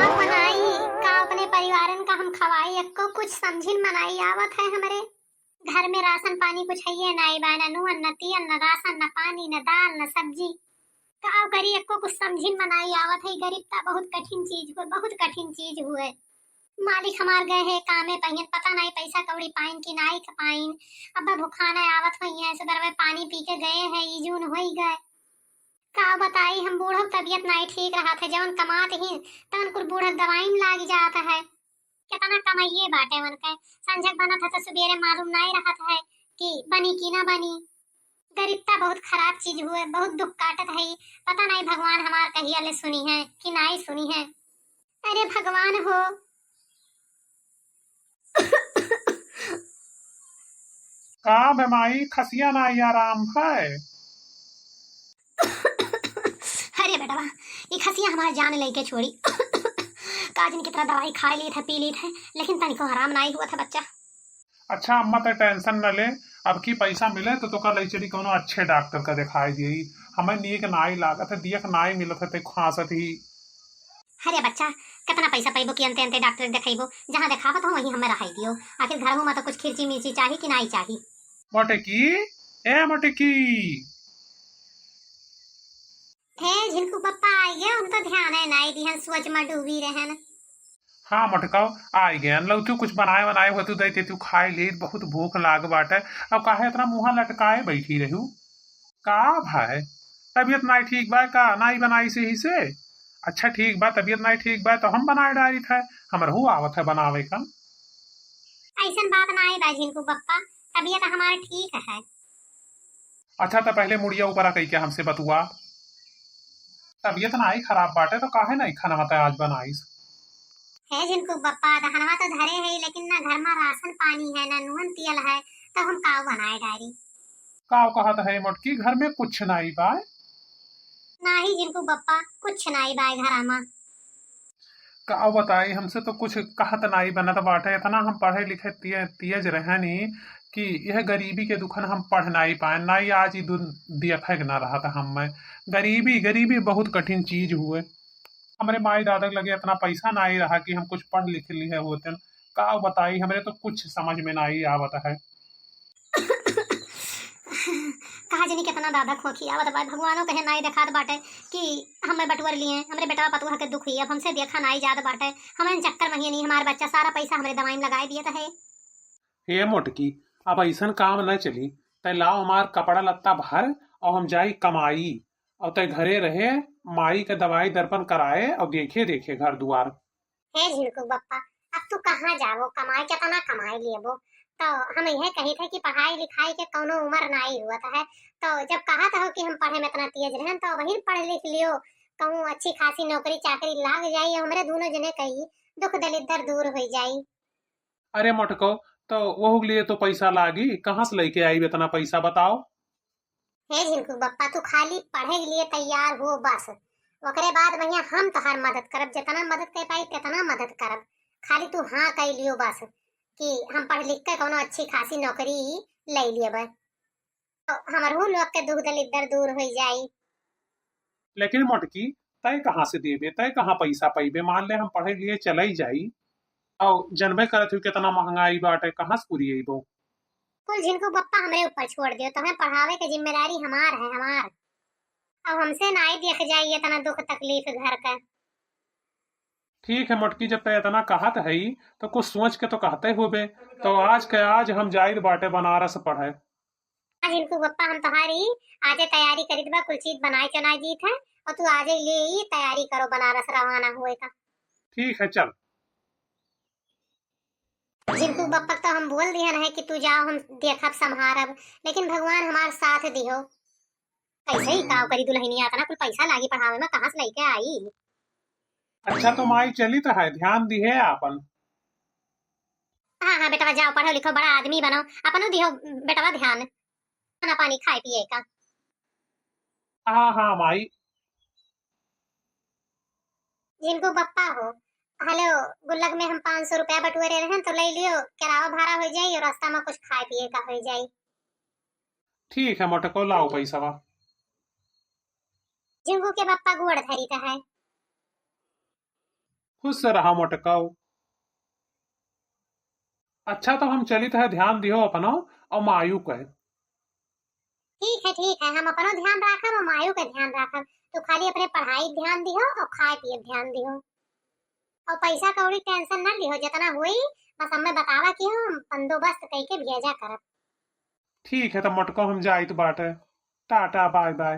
काव बनाई का अपने परिवारन का हम खवाई एको कुछ समझिन मनाई आवत है हमरे घर में राशन पानी कुछ है नाई बा न नून न तियन न राशन न पानी न दाल न सब्जी काव करी एको कुछ समझिन मनाई आवत है। गरीबता बहुत कठिन चीज हुए, बहुत कठिन चीज हुए। मालिक हमार गए है कामे पहियन पता नहीं पैसा कौड़ी पाइन कि नाई पाइन। अब भुखाना आवत हुई है सुगर में पानी पी के गए हैं ईजून हो ही गए। का बताई हम बूढ़ तबियत नहीं ठीक रहा था जवन कमात ही तन कुल बूढ़ दवाई में लाग जाता है। कितना कमाइए बाटे मन के संजक बना था तो सुबेरे मालूम नहीं रहा था कि बनी कि ना बनी। गरीबता बहुत खराब चीज हुए, बहुत दुख काटत है। पता नहीं भगवान हमार कहिया ले सुनी है कि नहीं सुनी है। अरे भगवान हो का बेमाई खसिया नहीं आराम है। अरे बेटा ये खसिया हमारी जान लेके छोड़ी। काजन की तरह दवाई खा ली था पी ली था लेकिन तनिको आराम नहीं हुआ था बच्चा। अच्छा अम्मा तो टेंशन न ले, अब की पैसा मिले तो का ले चली कोनो अच्छे डॉक्टर का दिखाई दी। हमें नीक नाई लागत है, दियक नाई मिलत है ते खांसत ही। अरे बच्चा कितना पैसा पाइबो कि अंते अंते डॉक्टर देखाइबो, जहाँ देखावत हो वहीं हमें रखाई दियो। आखिर घर में तो कुछ खिरची मिर्ची चाहिए कि नहीं चाहिए। मोटेकी ए मोटेकी हे झिनकू पप्पा आई गए, हम तो ध्यान है नहीं दिहन सोच में डूबी रहन। हाँ मटकाओ आई गए लव तू कुछ बनाए बनाए हो तू देते तू खाए ले, बहुत भूख लाग बाटे। अब काहे इतना मुंह लटकाए बैठी रहू का भाई? तबीयत नहीं ठीक बा का नाई बनाई से ही से? अच्छा ठीक बा, तबीयत नहीं ठीक बा तो हम बनाए डारी था, हमर आवत है बनावे का। ऐसा बात नहीं बा झिनकू पप्पा, तबीयत हमारा ठीक है। अच्छा तो पहले मुड़िया ऊपर कही के हमसे बतुआ, तबीयत नहीं खराब बाटे तो काहे नहीं खाना मत आज बनाईस? है झिनकू पप्पा दहनवा तो धरे है लेकिन ना घर में राशन पानी है ना नून तेल है, तो हम काव बनाए डारी। का कहत है मोटकी घर में कुछ नहीं बा? नहीं झिनकू पप्पा कुछ नहीं बा घर में। का बताई हमसे तो कुछ कहत नहीं बनत बाटे, इतना हम पढ़े लिखे तेज रहे नी कि यह गरीबी के दुखन हम पढ़ नहीं पाए नहीं आज ही देखा ना रहा था हम में। गरीबी गरीबी बहुत कठिन चीज हुए। हमारे माई दादा के लगे इतना पैसा नहीं रहा कि हम कुछ पढ़ लिख लिए होते। का बताई हमारे तो कुछ समझ में नहीं आवत है। कहा जनी कितना दादा खोखी आवत बा, भगवानो कहे नहीं देखात बाटे कि हमें बटवर लिए हमरे बेटा पतुहा के दुख हुई अब हमसे देखा नहीं जात बाटे। हमें चक्कर में ही नहीं हमारा बच्चा सारा पैसा हमरे दवाई में लगाए दिया था। हे मोटकी अब ऐसा काम न चली, तय लाओ हमार कपड़ा लत्ता भर और हम जाई कमाई और तय घरे रहे, माई के दवाई दर्पण कराए और देखे देखे घर दुआर। हे झिड़कू बप्पा अब तू कहाँ जावो, कमाई कितना कमाई लेबो। तो हम यह कही थे कि पढ़ाई लिखाई के कोनो उम्र नहीं हुआ है। तो जब कहा था कि हम पढ़े में इतना तेज रहन तो वही पढ़ लिख लियो, कहूँ अच्छी खासी नौकरी चाकरी लाग जाई, हमरे दोनों जने कही दुख दलिद्र दूर हो जाई। अरे मोटको तो वो लिए तो पैसा लागी, कहाँ से लेके आई इतना पैसा बताओ? हे झिड़कू बप्पा तू खाली पढ़े के लिए तैयार हो बस, ओकरे बाद भैया हम तोहार मदद करब, जितना मदद कर पाई कितना मदद करब। खाली तू हाँ कह लियो बस कि हम पढ़ लिख के कोनो अच्छी खासी नौकरी ले लिए बस, तो हमारे लोग के दुख दलिद्र दूर हो जाई। लेकिन मोटकी तय कहाँ से देबे, तय कहाँ पैसा पैबे? मान ले हम पढ़े लिए चले ही जाई और जनबे करत हूँ कितना महंगाई बाटे, कहाँ से पूरी अइबो? कुल जिनको बप्पा हमरे ऊपर छोड़ दियो, तुम्हें पढ़ावे की जिम्मेदारी हमार है हमार। अब हमसे ना ही देख जाइए इतना दुख तकलीफ घर का। ठीक है मोटकी जब तय इतना कहत है तो कुछ सोच के तो कहते हुए, तो आज के आज हम जाहिर बाटे बनारस पढ़े। आज इनको बप्पा हम तुम्हारी आजे तैयारी करी बा, कुल चीज बनाए चनाई दी थे और तू आजे ले ही तैयारी करो बनारस रवाना हुए का। ठीक है चल। जिनको बप्पा तो हम बोल दिया है कि तू जाओ हम देखब संभारब, लेकिन भगवान हमार साथ दिहो। कैसे ही काव करी दुल्हनिया इतना कुल पैसा लागी पढ़ावे में कहाँ से लेके आई। अच्छा तो माई चली तो है, ध्यान दी है आपन। हाँ हाँ बेटा जाओ पढ़ो लिखो बड़ा आदमी बनो, अपनो दिहो बेटा ध्यान, खाना पानी खाए पिए का। हाँ हाँ माई। जिनको बप्पा हो हेलो, गुल्लक में हम 500 रुपया बटुरे रहे तो ले लियो, किराया भाड़ा हो जाई और रास्ता में कुछ खाए पिए का हो जाई। ठीक है मोटको लाओ पैसा वा। जिनको के बप्पा गोड़ धरी है। खुश से रहा मोटकाऊ। अच्छा तो हम चलित है ध्यान दियो अपनो और मायू कहे। ठीक है हम अपनो ध्यान रखब और मायू के ध्यान रखब। तो खाली अपने पढ़ाई ध्यान दिहो और खाए पिए ध्यान दिहो और पैसा कौड़ी टेंशन न लिहो, जितना हुई बस हमें बतावा कि हम बंदोबस्त कई के भेजा करब। ठीक है तो मोटको हम जाइत बाटे। Tata bye bye.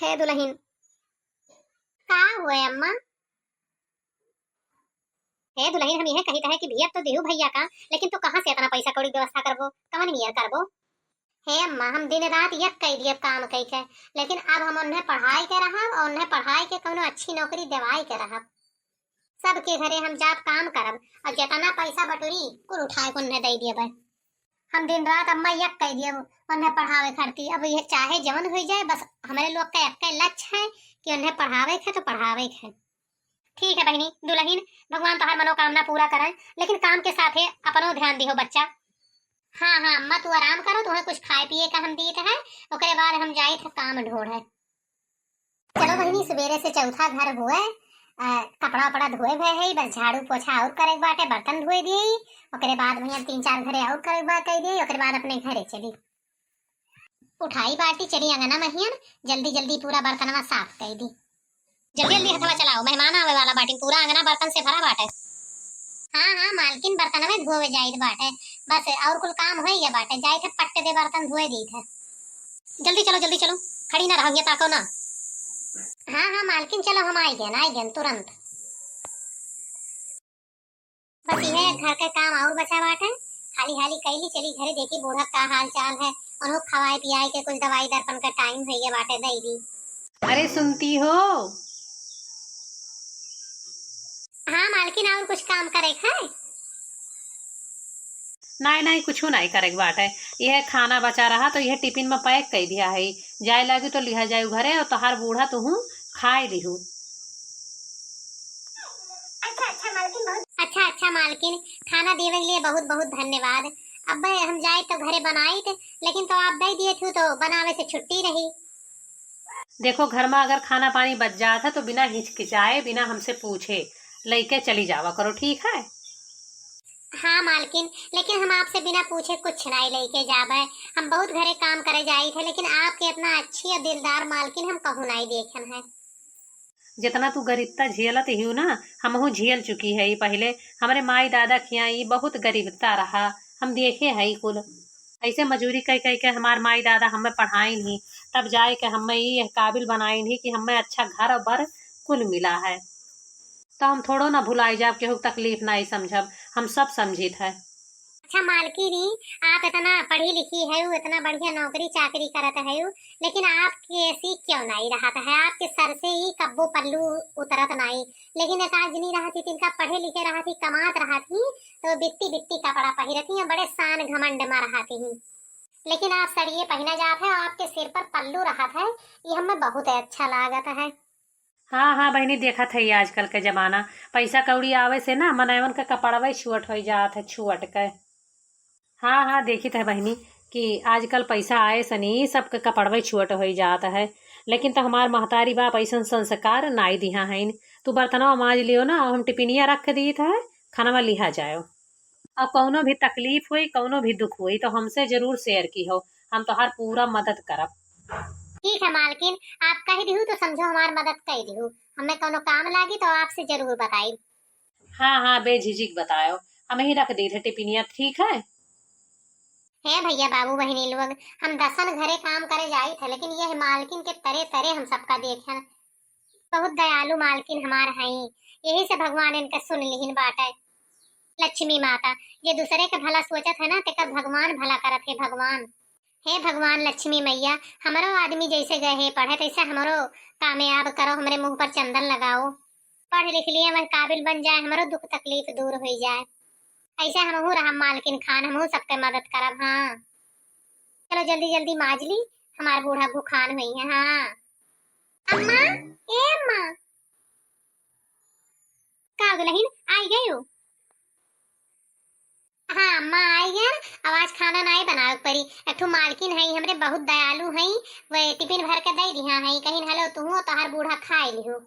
हे दुल्हन का हुए अम्मा? हे दुल्हन हम यह कही है कि भैया तो देहु भैया का, लेकिन तो कहां से इतना पैसा कौड़ी व्यवस्था करबो, कवन नियर करबो? हे अम्मा हम दिन रात यक कई दिए काम कई के, लेकिन अब हम उन्हें पढ़ाई के रहब और उन्हें पढ़ाई के कोनो अच्छी नौकरी देवाई के रहब। सबके घरे हम जाप काम करब और जितना पैसा बटोरी कुल उठाए को उन्हें दे दिए। हम दिन रात अम्मा यक कह दिए उन्हें पढ़ावे करती। अब ये चाहे जवन हो जाए, बस हमारे लोग का एक लक्ष्य है कि उन्हें पढ़ावे के तो पढ़ावे के। ठीक है बहनी दुल्हन, भगवान तुम्हार मनोकामना पूरा करे, लेकिन काम के साथ अपनो ध्यान दिहो बच्चा। हाँ अम्मा तू आराम करो, तुम्हें कुछ खाए पिए का हम दीत है, ओकरे बाद हम जाए थे काम ढूंढे। चलो बहनी सवेरे से चौथा घर हुए, कपड़ा वपड़ा धोए भे है, बस झाड़ू पोछा और करे बाटे, बर्तन धोए दिए, ओकरे बाद भैया 3-4 घरे और करे बात कह दिए, ओकरे बाद अपने घरे चली उठाई बाटी चली अंगना महियन, जल्दी जल्दी पूरा बर्तनवा साफ कर दी। जल्दी जल्दी हथवा चलाओ, मेहमान आवे वाला बाटी, पूरा अंगना बर्तन से भरा बाटे। हाँ मालकिन बर्तन में धोवे जाइत बाटे, बस और कुल काम हो गया बाटे, जाए थे पट्टे दे बर्तन धोए दी थे। जल्दी चलो खड़ी ना रहिए, ताको ना। हाँ मालकिन चलो हम आई गए तुरंत। बस ये घर के काम और बचा बाटे, हाली हाली कैली चली घरे, देखी बूढ़ा का हाल चाल है, उन्हों खवाए पियाए के कुछ दवाई दर्पण का टाइम है ये बाटे दे दी। अरे सुनती हो? हाँ मालकिन और कुछ काम करे है? नहीं कुछ नहीं करे बाटे, यह खाना बचा रहा तो यह टिफिन में पैक कर दिया है, जाए लगी तो लिहा जाए घरे और तोहार बूढ़ा तुहू खाए लिहू। अच्छा मालकिन, खाना देने के लिए बहुत बहुत धन्यवाद। अब हम जाए तो घरे बनाई थे, लेकिन तो आप दे दिए थे तो बनावे से छुट्टी रही। देखो घर में अगर खाना पानी बच जाता तो बिना हिचकिचाए बिना हमसे पूछे लेके चली जावा करो, ठीक है? हाँ मालकिन, लेकिन हम आपसे बिना पूछे कुछ नहीं लेके जावे, हम बहुत घरे काम करे जाई थे, लेकिन आपके इतना अच्छी और दिलदार मालकिन हम कहूँ नहीं देखन है। जितना तू गरीबता झेलत ही ना, हमहू झेल चुकी है पहले, हमारे माई दादा खियाई बहुत गरीबता रहा, हम देखे है कुल ऐसे मजूरी कह कह के हमार माई दादा हमें पढ़ाई नहीं, तब जाए के हमें ये काबिल बनाई नहीं कि हमें अच्छा घर बर कुल मिला है। तो हम थोड़ो ना भुलाई जाब, केहू तकलीफ नहीं समझब, हम सब समझित है। अच्छा मालकिनी, आप इतना पढ़ी लिखी है, इतना बढ़िया नौकरी चाकरी करत है, लेकिन आपके ऐसी क्यों नहीं रहा है? आपके सर से ही कब्बो पल्लू उतरत नहीं, लेकिन एक आज नहीं रहा थी, तिनका पढ़े लिखे रहा थी, कमात रहा थी, तो बित्ती बित्ती कपड़ा पहिरती है, बड़े शान घमंड में रहा थी, लेकिन आप सड़िए पहना जात है, आपके सिर पर पल्लू रहा था, ये हमें बहुत अच्छा लागत है। हाँ बहनी, देखा था आजकल के जमाना, पैसा कौड़ी आवे से ना मनैवन का कपड़वा छुअट हो जात है, छुअट के। हाँ देखी है बहनी कि आजकल पैसा आए सनी सबके कपड़वे छुअट हो जाता है, लेकिन तो हमार महतारी बाप ऐसा संस्कार नाई दिया है। तू बर्तनवा माज लियो ना, हम टिपिनिया रख दी था, खाना लिहा जाओ, और कौनो भी तकलीफ हुई कौनो भी दुख हुई तो हमसे जरूर शेयर की हो, हम तो हर पूरा मदद करब। ठीक है मालकिन, आप कह दी तो समझो हमार मदद कर दी, हमें कोनो काम लागी तो आपसे जरूर बताई। हाँ बेझिझक बताओ, हम ही रख दी थे टिपिनिया, ठीक है? हे भैया बाबू बहनी लोग, हम 10 घरे काम करे जाई थे, लेकिन यह मालकिन के तरे तरे हम सबका देखें, बहुत दयालु मालकिन हमार हैं, यही से भगवान इनका सुन लिहिन बाटे। लक्ष्मी माता, ये दूसरे के भला सोचत है ना, तेकर भगवान भला करत है भगवान। हे भगवान लक्ष्मी मैया, हमारो आदमी जैसे गए हैं पढ़े, तैसे हमारो कामयाब करो, हमारे मुंह पर चंदन लगाओ, पढ़ लिख लिए वह काबिल बन जाए, हमारो दुख तकलीफ दूर हो जाए, ऐसे हमहू रहा मालकिन खान, हमहू सबके मदद करब। हाँ चलो जल्दी जल्दी माज ली, हमार बूढ़ा भूखान हुई है। हाँ अम्मा, ए अम्मा, का दुल्हन आई गई हो? हाँ अम्मा आई गया, आवाज खाना नहीं बनावे पड़ी, एक मालकिन है हमरे बहुत दयालु है, वे टिफिन भर के दे दिया है, कहीं हेलो तू तो हर बूढ़ा खाए लिहो,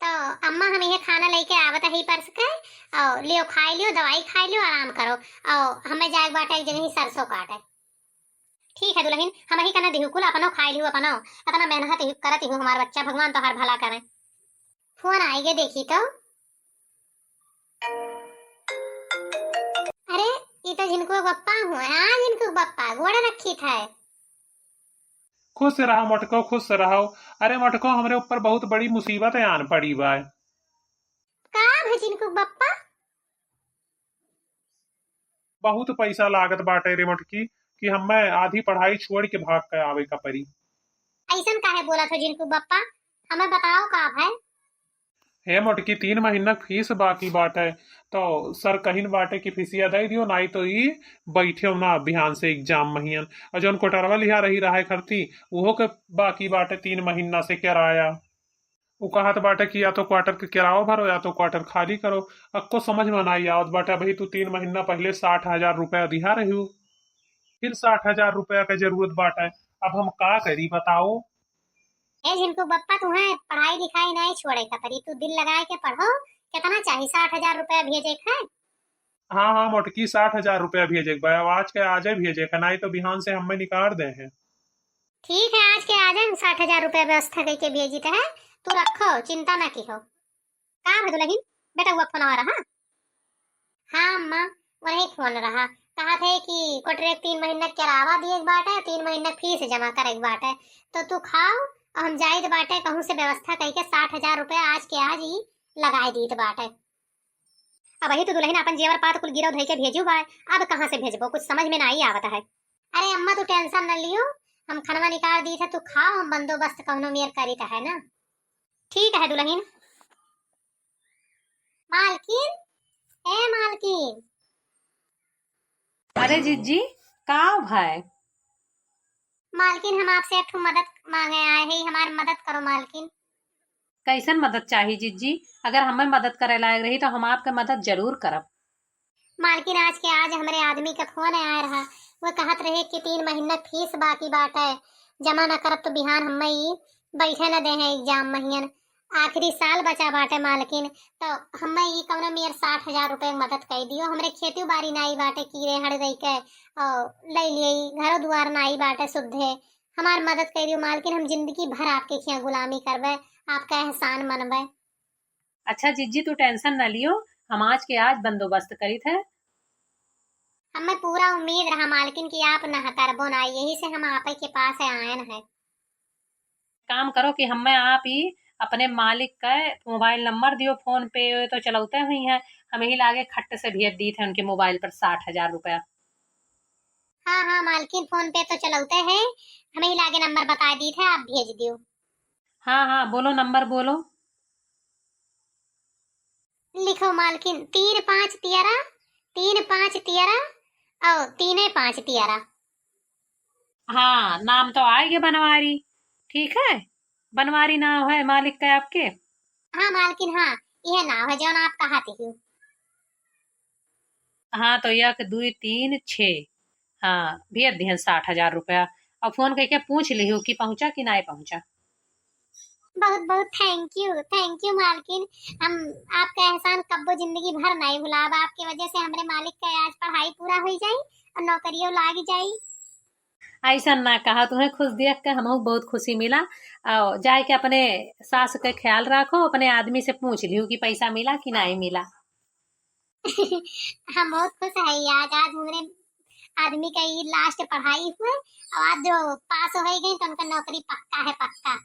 तो आवत है पर्स के, और लियो खाई लियो, दवाई खाई लियो, आराम करो, और हमें जाए बाटे एक जगह सरसों काटे। ठीक है दुल्हन, हम ही कना दिहु कुल अपनो खाई लियो, अपनो इतना मेहनत ही करत ही हमार बच्चा, भगवान तो हर भला करे। फोन आएगे देखी तो, अरे ये तो जिनको बप्पा हुआ, हाँ जिनको बप्पा गोड़ा रखी था। खुश रहो मोटको, खुश रहो। अरे मोटको, हमरे ऊपर बहुत बड़ी मुसीबत आन पड़ी बा। का है जिनको बप्पा? बहुत पैसा लागत बाटे रे मोटकी, कि हमें आधी पढ़ाई छोड़ के भाग के आवे का पड़ी। ऐसन काहे बोला था जिनको बप्पा, हमें बताओ का है। हे मोटकी, 3 महीना फीस बाकी बाटे, तो सर कहिन बाटे कि फीसिया दे दियो, नहीं तो ई बैठे ना बिहान से एग्जाम महियन। और जौन कोटरवा लिहा रही रहे करती, उहो के बाकी बाटे 3 महीना से किराया। वो कहत बाटे कि या तो क्वार्टर के किराया भरो या तो क्वार्टर खाली करो। अब को समझ में नहीं आवत बाटे। भाई तू 3 महीना पहले 60,000 रुपया दिहा रही हो, फिर 60,000 रुपया के जरूरत बाटे। अब हम का करी बताओ। ए जिनको बप्पा तुम्हें पढ़ाई लिखाई नहीं छोड़े का परी, तू दिल लगाए के पढ़ो। कितना चाहिए? 60,000 रुपया भेजे है। हाँ हाँ मोटकी, 60,000 रुपया भेजे के बा। अब आज के आजे भेजे का, नहीं तो बिहान से हमें निकाल दे हैं। ठीक है, आज के आ जाए 60,000 रुपया व्यवस्था करके भेजी तो है। तू रखो, चिंता ना की हो। का भदु लगी बेटा, हुआ फोन आ रहा? हाँ अम्मा, वही फोन रहा। कहा थे कि कोटरे 3 महीना किराया दिए एक बाटे, 3 महीना फीस जमा करे एक बाटे। तो तू खाओ, और हम जाइत बाटे कहूँ से व्यवस्था करके 60,000 रुपया आज के आज ही लगाए दीत बाटे। अब वही तो दुल्हन अपन जेवर पात कुल गिरो धई के भेजू बा। अब कहाँ से भेजबो, कुछ समझ में नहीं आवत है। अरे अम्मा तू टेंशन न लियो, हम खनवा निकाल दी थे, तू खाओ, हम बंदोबस्त कौनो मेर करी है ना। ठीक है दुल्हन। मालकिन, ए मालकिन। अरे जिज्जी, का भाई? मालकिन हम आपसे एक ठो मदद मांगे आए हैं, हमारी मदद करो मालकिन। कैसन मदद चाहिए जिज्जी? अगर हमें मदद करे लायक रही तो हम आपके मदद जरूर करब। मालकिन आज के आज हमारे आदमी का फोन आया रहा, वो कहत रहे कि 3 महीना फीस बाकी बाटे, जमा न करब तो बिहान हमें ही बैठे न दे हैं एग्जाम महियन, आखिरी साल बचा बाटे मालकिन। तो हमें ही कौनो मेर 60,000 रुपए मदद कर दियो। हमरे खेती बाड़ी नाई बाटे, कीड़े हड़ गई के और ले लिए, घरों दुआर नाई बाटे शुद्धे। हमार मदद कर दियो मालकिन, हम जिंदगी भर आपके खिया गुलामी करबे, आपका एहसान मनबे। अच्छा जिज्जी, तू टेंशन न लियो, हम आज के आज बंदोबस्त करी थे। हमें पूरा उम्मीद रहा मालकिन कि आप न करबो ना, यही से हम आप के पास आए हैं। काम करो कि हमें आप ही अपने मालिक का मोबाइल नंबर दियो, फोन पे तो चलौते हुई हैं, हमें ही लागे खट्ट से भेज दी थे उनके मोबाइल पर 60,000 रुपया। हाँ हाँ मालकिन, फोन पे तो चलौते हैं, हमें ही लागे नंबर बता दी थे, आप भेज दियो। हाँ हाँ बोलो, नंबर बोलो। लिखो मालकिन, 3 5 13, 3 5 13 और 3 5 13। हाँ, नाम तो आएगा बनवारी। ठीक है, बनवारी नाम है मालिक का आपके। हाँ मालकिन, हाँ यह नाम है जो आप कहा थी। हाँ तो 1 2 3 6, हाँ भेज दिहन 60,000 रुपया। और फोन करके पूछ लिहू कि पहुंचा कि नहीं पहुंचा। बहुत बहुत थैंक यू मालकिन। हम आपका एहसान कब्बो जिंदगी भर नहीं भुलाब। आपके वजह से हमारे मालिक का आज पढ़ाई पूरा हो जाई और नौकरियों लाग जाई। ऐसा ना कहा, तुम्हें खुश देख के हमको बहुत खुशी मिला। और जाए के अपने सास का ख्याल रखो, अपने आदमी से पूछ लियो कि पैसा मिला कि नहीं मिला। हम बहुत खुश है आज आज हमारे आदमी का ये लास्ट पढ़ाई हुए, और आज जो पास हो गई तो उनका नौकरी पक्का है, पक्का।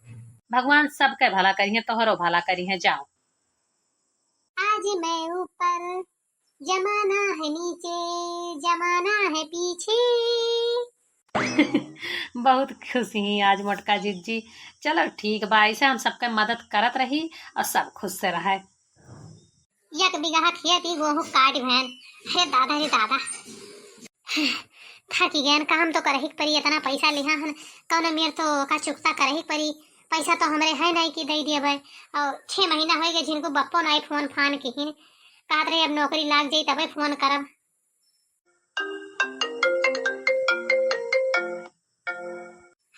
भगवान सबके भला करिए, तोहरो भला करिए। जाओ। आज मैं ऊपर, जमाना है नीचे, जमाना है पीछे। बहुत खुशी ही आज मोटका जिज्जी। चलो ठीक बा, ऐसे हम सबके मदद करत रही और सब खुश से रहे। 1 बीघा खेती गेहूं काट भैन, हे दादा हे दादा। थक गए, काम तो करही परी, इतना पैसा लिहा हन कौन मेर तो का चुकता करही परी। पैसा तो हमरे है नहीं कि दे दिए। और 6 महीना हो गए जिनको बप्पो नहीं फोन फान किहिन, कहत रहे अब नौकरी लाग जाई तबे फोन करब।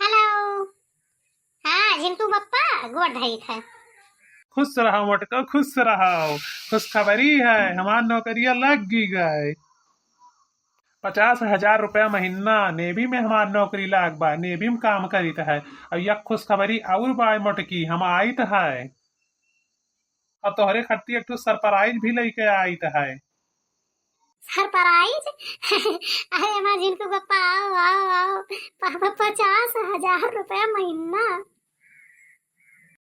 हेलो, हाँ जिंटू बप्पा गोड़ धई थे। खुश रहो मोटको, खुश रहो। खुशखबरी है, हमार नौकरिया लग गई। 50,000 रुपया महीना नेवी में हमार नौकरी लाग बा, नेवी में काम करीत है। और यह खुशखबरी और बा मोटकी, हम आइत है और तोहरे खट्टी एक सरप्राइज भी लेके आइत है। सरप्राइज? अरे माँ जिनको पापा आओ आओ आओ, पापा 50,000 रुपया महीना।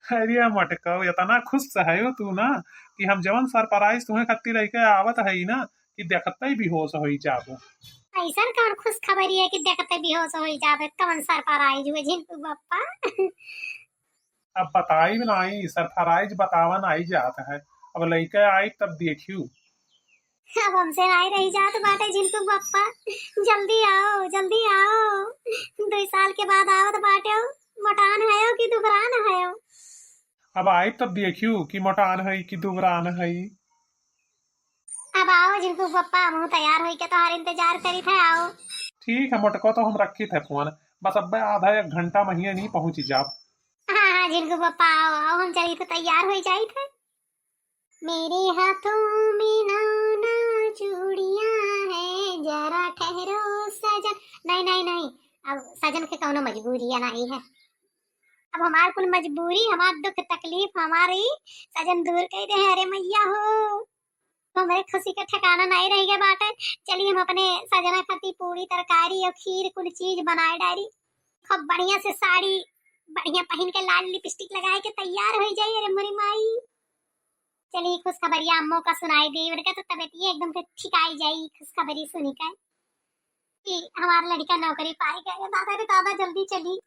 अरे मोटको, इतना खुश है तू ना कि हम जवन सरप्राइज तुम्हें खट्टी लेके आवत है ना कि देखते ही बेहोश हो जाबो। ऐसा कौन खुश खबरी है कि देखते बेहोश हो जावे? कौन सरप्राइज हुए जिनको पापा? अब बताई नहीं, सरप्राइज बतावन आई जात है। अब लइके आई तब देखियो। अब हमसे नहीं रही जात बाटे जिनको पापा, जल्दी आओ जल्दी आओ। 2 साल के बाद आओ तो बाटे हो, मोटान है कि दुबरान है? अब आई तब देखियो कि मोटान है कि दुबरान है। अब आओ जिनको पापा, मुँह तैयार हो के तुम्हारे इंतजार करी थे, आओ। ठीक है मोटको, तो हम रखी थे फोन, बस अब आधा 1 घंटा महीने नहीं पहुंची जाब। हाँ हाँ जिनको पापा आओ आओ, हम चली तो तैयार हो जाई थे। मेरे हाथों में नाना चूड़ियां हैं, जरा ठहरो सजन। नहीं नहीं नहीं, अब सजन के कौनो मजबूरी नहीं है। अब हमार कुल मजबूरी, हमार दुख तकलीफ हमारी सजन दूर कर दे। अरे मैया हो, तो हमारे खुशी का ठिकाना नहीं रह गया बाटे। चलिए हम अपने सजना खाती पूरी तरकारी और खीर कुल चीज बनाए डारी, खूब बढ़िया से साड़ी बढ़िया पहन के लाल लिपस्टिक लगाए के तैयार हो जाइए। अरे मोरी माई, चलिए खुशखबरिया अम्मो का सुनाई दी, उनका तो तबीयत ये एकदम से ठीक आई जाई खुशखबरी सुनी का कि हमारा लड़का नौकरी पाई गया। दादा रे दादा जल्दी चली।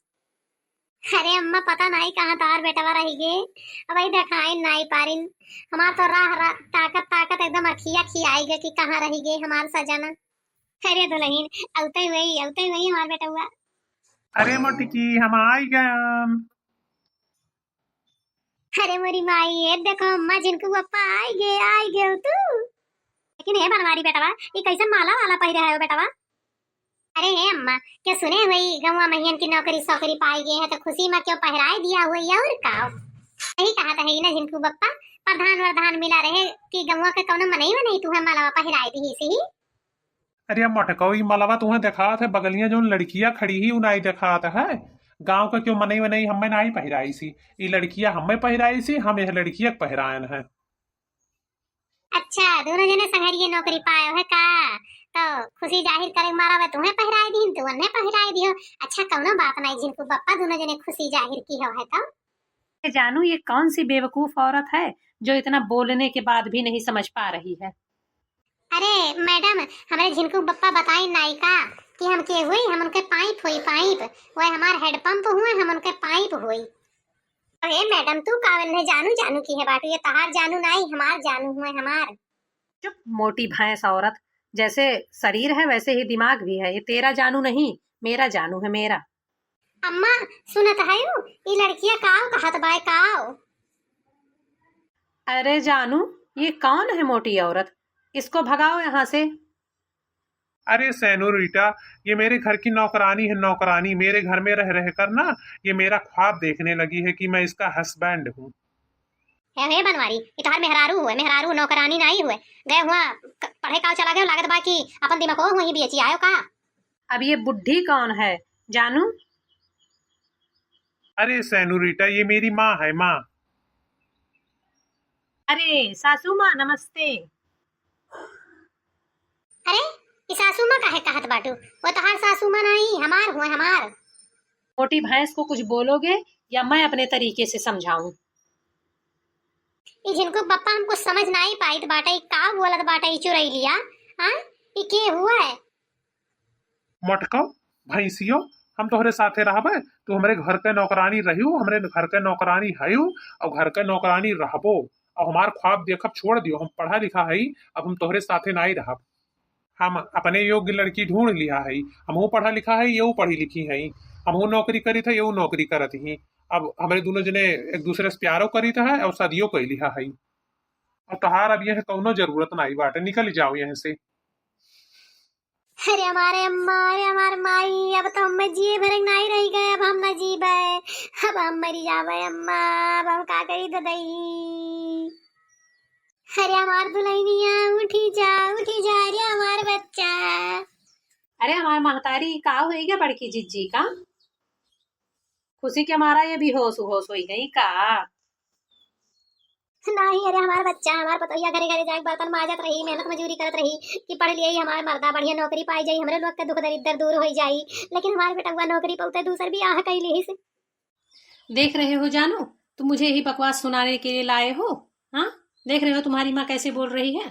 अरे अम्मा पता नहीं कहाँ तार बेटवा रही गे, अब वही दिखाई नहीं पारिन। हमार तो राह ताकत ताकत एकदम अखिया खियाई गे कि कहाँ रही गे हमार सजना। अरे दुल्हन औते हुए हमार बेटा हुआ। अरे मोटकी, हम आई गए। अरे मोरी माई, ये देखो अम्मा जिनको पापा आई गे तू। लेकिन हे बनवारी बेटवा, ये कैसे माला वाला पहिरा है बेटवा? अरे हे अम्मा, क्या सुने हुई गौवा महियन की नौकरी सौकरी पाई गई है तो खुशी में क्यों पहराए दिया हुआ है? और का यही कहा था ना जिनको बप्पा, प्रधान वरदान मिला रहे कि गौवा के कौनो मनई नहीं तू है माला पहराए दी सी। अरे मोटको, ई मलवा तुम्हें देखा थे बगलिया जो लड़कियां खड़ी ही उनाई देखा है। गांव का क्यों मनई वनई हमें नहीं पहराई सी, ये लड़कियां हमें पहराई सी, हम यह लड़कियां पहरायन है। अच्छा दोनों जने संगरिये नौकरी पाए है का? तो खुशी जाहिर करे मारा वे तुम्हें पहराए दी, तू अन्ने पहराए दियो। अच्छा कौनो बात नहीं जिनको बप्पा, दोनों जने खुशी जाहिर की है तो। जानू ये कौन सी बेवकूफ औरत है जो इतना बोलने के बाद भी नहीं समझ पा रही है? अरे मैडम, हमारे झिनको बप्पा बताई नाई का कि हम के हुई, हम उनके पाइप हुई पाइप, वो हमार हेडपंप हुए, हम उनके पाइप हुई। अरे मैडम तू कावल ने जानू जानू की है बाटू, ये तहार जानू नहीं हमार जानू हुए हमार। चुप मोटी भैंस औरत, जैसे शरीर है वैसे ही दिमाग भी है। ये तेरा जानू नहीं, मेरा जानू है, मेरा। अम्मा सुनत है ये लड़कियां काव कहत बाय काव। अरे जानू, ये कौन है मोटी औरत? इसको भगाओ यहाँ से। अरे सेनोरिटा, ये मेरे घर की नौकरानी है, नौकरानी। मेरे घर में रह रह कर ना ये मेरा ख्वाब देखने लगी है कि मैं इसका हस्बैंड हूँ। हे बनवारी, ये तोहार मेहरारू नौकरानी नहीं हुए। गए हुआ पढ़े का चला गए, लागत बाकी अपन दिमाग को वहीं बेची आयो का। अब ये बुढ़ी कौन है जानू? अरे सेनोरिटा, ये मेरी माँ है, माँ। अरे सासू माँ नमस्ते। अरे ये सासू माँ काहे कहत बाटू? वो तोहार सासू माँ नहीं हमार हुए, हमार। मोटी भैंस को कुछ बोलोगे या मैं अपने तरीके से समझाऊं? ये जिनको पप्पा हमको समझ नहीं पाई तो बाटा का बोलत बाटा चुराई लिया। हाँ ये के हुआ है? मोटको भैंसियो, हम तोहरे साथे रहबे, तू हमरे घर के नौकरानी रहियो, हमरे घर के नौकरानी हयो और घर के नौकरानी रहबो। और हमार ख्वाब देखब छोड़ दियो, हम पढ़ा लिखा है, अब हम तोहरे साथे नहीं रहब। हम अपने योग्य लड़की ढूंढ लिया है, हमहू पढ़ा लिखा है, ये पढ़ी लिखी है, हमहू नौकरी करी थे, ये नौकरी करत ही। अब हमारे दोनों जने एक दूसरे से प्यारो करी था और शादियों कर लिया है। और तहार अब यह कौनो जरूरत नहीं बाटे, निकल जाओ यहाँ से। अरे हमारे अम्मा, अरे हमारे माई, अब तो हम जिए भरे नहीं रह गए, अब हम न जीबे, अब हम मरी जावे अम्मा, अब हम का करी ददई। अरे हमार दुल्हनिया उठी जा रे हमार बच्चा। अरे हमारे महतारी का हुई क्या बड़की जिज्जी का? खुशी के मारा ये बेहोश होश हो गई का? नहीं, अरे हमार बच्चा, हमार पतोहिया घरे घरे जाके बर्तन माजत रही, मेहनत मजूरी करत रही कि पढ़ लिये हमार मर्दा बढ़िया नौकरी पाई जाई, हमरे लोग के दुख दरिद्र दूर हो जाई, लेकिन हमारे बेटा नौकरी पाते दूसर भी आह कैली ही से। देख रहे हो जानू, तुम मुझे यही बकवास सुनाने के लिए लाए हो? हाँ, देख रहे हो तुम्हारी माँ कैसे बोल रही है।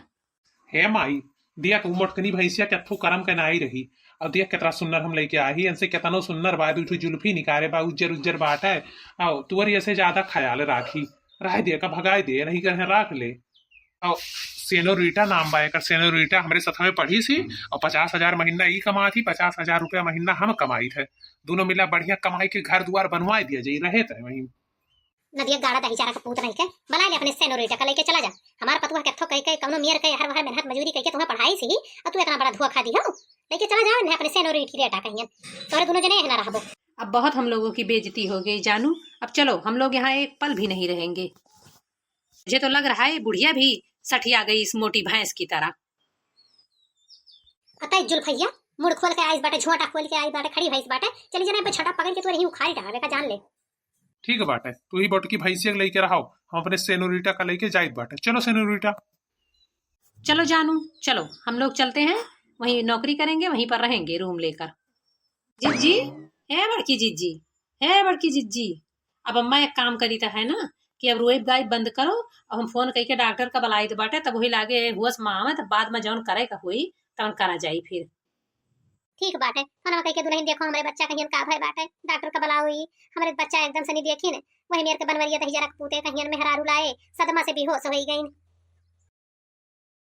हे माई, दिया तू मोटकनी भैंसिया कथू करम के नाई रही और दिया कितना सुन्नर हम लेके आई इनसे कितनो सुन्नर बा, उठू जुल्फी निकारे बा, उज्जर उज्जर बाट है, आओ तुअर ऐसे ज्यादा ख्याल राखी, रह दे का भगाई दे रही कहे राख ले। और सेनोरिटा नाम बा एकर, सेनोरिटा हमारे साथ में पढ़ी सी और 50,000 महीना ई कमा थी, 50,000 रुपया महीना हम कमाई थे, दोनों मिला बढ़िया कमाई के घर द्वार बनवा दिया जाई रहे थे वहीं। नदिया गाड़ा दही चारा का पूत नहीं के बना ले अपने सेनोरिटा का लेके चला जा। हमार पतुआ कथो कह के कवनो मियर के हर हर मेहनत मजूरी करके तुम्हें पढ़ाई सी और तू इतना बड़ा धुआ खा दी हो, लेके चला जा ने अपने सेनोरिटा कहियन, तोरे दोनों जने ना रहबो। अब बहुत हम लोगों की बेइज्जती हो गई जानू, अब चलो हम लोग यहाँ एक पल भी नहीं रहेंगे। मुझे तो लग रहा है बुढ़िया भी सठिया गई इस मोटी भैंस की तरह। अतः जुल्फैया मुड़ खोल के आइस बाटे, झोंटा खोल के आइस बाटे, खड़ी भैंस बाटे, चली जाने पे छटा पकड़ के तू रही उखाड़ी डाले का जान ले। ठीक बाटे, तू ही बोट की भैंसिया लेके रहो, हम अपने सेनोरिटा का लेके जाइत बाटे। चलो सेनोरिटा। चलो जानू, चलो हम लोग चलते हैं, वहीं नौकरी करेंगे, वहीं पर रहेंगे रूम लेकर। जिज्जी, है बड़की जिज्जी, है बड़की जिज्जी, अब अम्मा एक काम करी था है ना कि अब रोएब गाय बंद करो और हम फोन करके डॉक्टर का बुलाई दे बाटे, तब वही लागे हुआ माँ तब बाद में जौन करे का हुई तब करा जाई फिर। ठीक बाटे, फोन कह के दुल्हन देखो हमारे बच्चा कहियन का भय बाटे, डॉक्टर का बुला हुई, हमारे बच्चा एकदम से नहीं देखी ने, वही मेरे के बनवरिया तही जरा पूते कहियन में हरारू लाए, सदमा से बेहोश हो गई।